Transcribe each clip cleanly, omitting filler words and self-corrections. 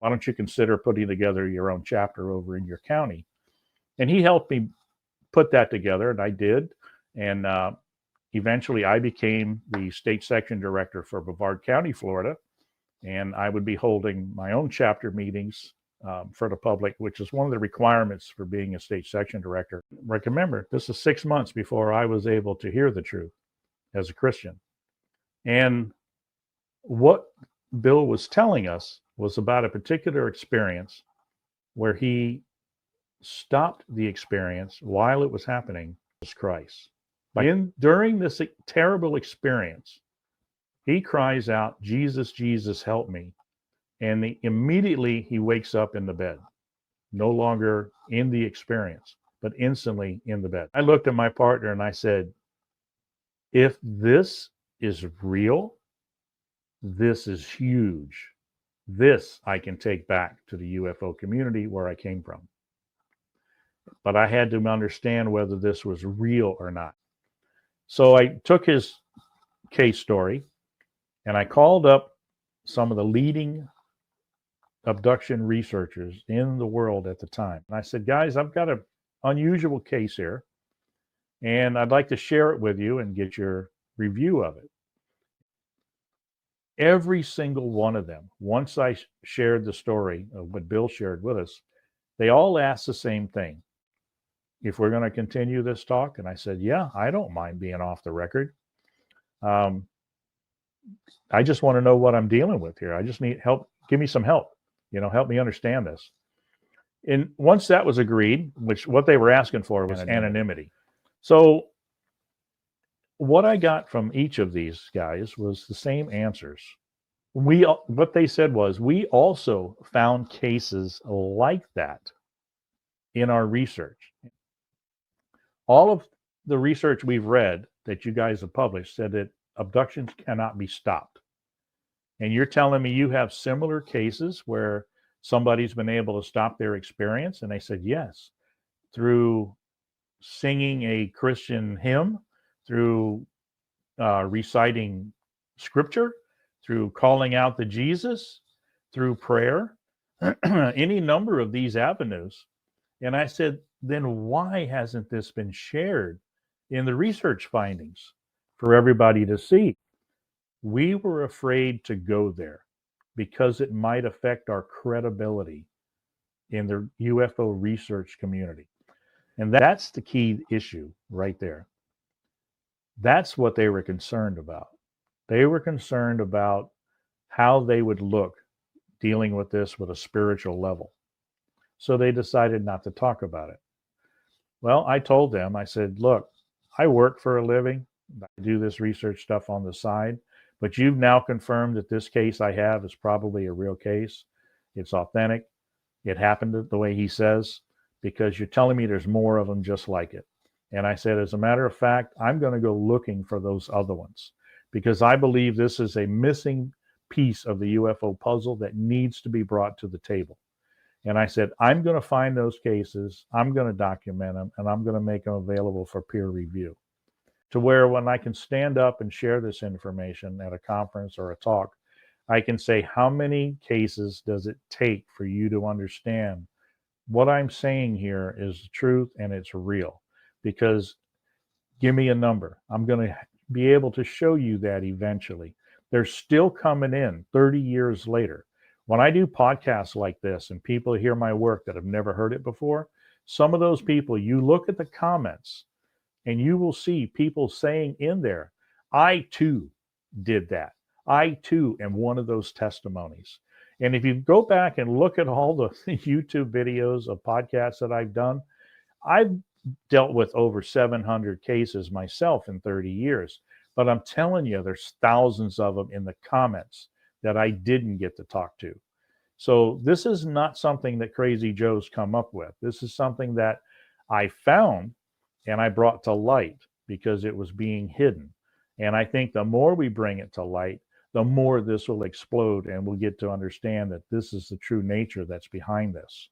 Why don't you consider putting together your own chapter over in your county? And he helped me put that together, and I did. And eventually I became the state section director for Brevard County, Florida. And I would be holding my own chapter meetings for the public, which is one of the requirements for being a state section director. Remember, this is 6 months before I was able to hear the truth as a Christian. And what Bill was telling us was about a particular experience where he stopped the experience while it was happening, Jesus Christ. During this terrible experience, he cries out, "Jesus, Jesus, help me." And immediately he wakes up in the bed, no longer in the experience, but instantly in the bed. I looked at my partner and I said, if this is real, this is huge. This I can take back to the UFO community where I came from. But I had to understand whether this was real or not. So I took his case story and I called up some of the leading abduction researchers in the world at the time. And I said, guys, I've got an unusual case here, and I'd like to share it with you and get your review of it. Every single one of them, once I shared the story of what Bill shared with us, they all asked the same thing. If we're going to continue this talk, and I said, yeah, I don't mind being off the record. I just want to know what I'm dealing with here. I just need help. Give me some help. Help me understand this. And once that was agreed, which what they were asking for was anonymity. So what I got from each of these guys was the same answers. What they said was, we also found cases like that in our research. All of the research we've read that you guys have published said that abductions cannot be stopped. And you're telling me you have similar cases where somebody's been able to stop their experience? And they said, yes, through singing a Christian hymn, through reciting scripture, through calling out to Jesus, through prayer, any number of these avenues. And I said, then why hasn't this been shared in the research findings for everybody to see? We were afraid to go there because it might affect our credibility in the UFO research community. And that's the key issue right there. That's what they were concerned about. They were concerned about how they would look dealing with this with a spiritual level. So they decided not to talk about it. Well, I told them, I said, look, I work for a living. I do this research stuff on the side. But you've now confirmed that this case I have is probably a real case. It's authentic. It happened the way he says, because you're telling me there's more of them just like it. And I said, as a matter of fact, I'm going to go looking for those other ones, because I believe this is a missing piece of the UFO puzzle that needs to be brought to the table. And I said, I'm going to find those cases, I'm going to document them, and I'm going to make them available for peer review, to where when I can stand up and share this information at a conference or a talk, I can say, how many cases does it take for you to understand what I'm saying here is the truth and it's real? Because give me a number. I'm going to be able to show you that eventually. They're still coming in 30 years later. When I do podcasts like this and people hear my work that have never heard it before, some of those people, you look at the comments and you will see people saying in there, I too did that. I too am one of those testimonies. And if you go back and look at all the YouTube videos of podcasts that I've done, I've dealt with over 700 cases myself in 30 years. But I'm telling you, there's thousands of them in the comments that I didn't get to talk to. So this is not something that Crazy Joe's come up with. This is something that I found and I brought to light because it was being hidden. And I think the more we bring it to light, the more this will explode, and we'll get to understand that this is the true nature that's behind this.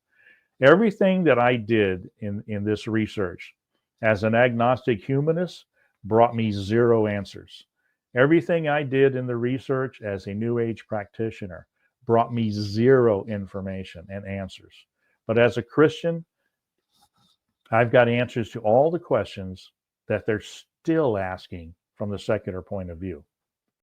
Everything that I did in this research as an agnostic humanist brought me zero answers. Everything I did in the research as a New Age practitioner brought me zero information and answers. But as a Christian, I've got answers to all the questions that they're still asking from the secular point of view.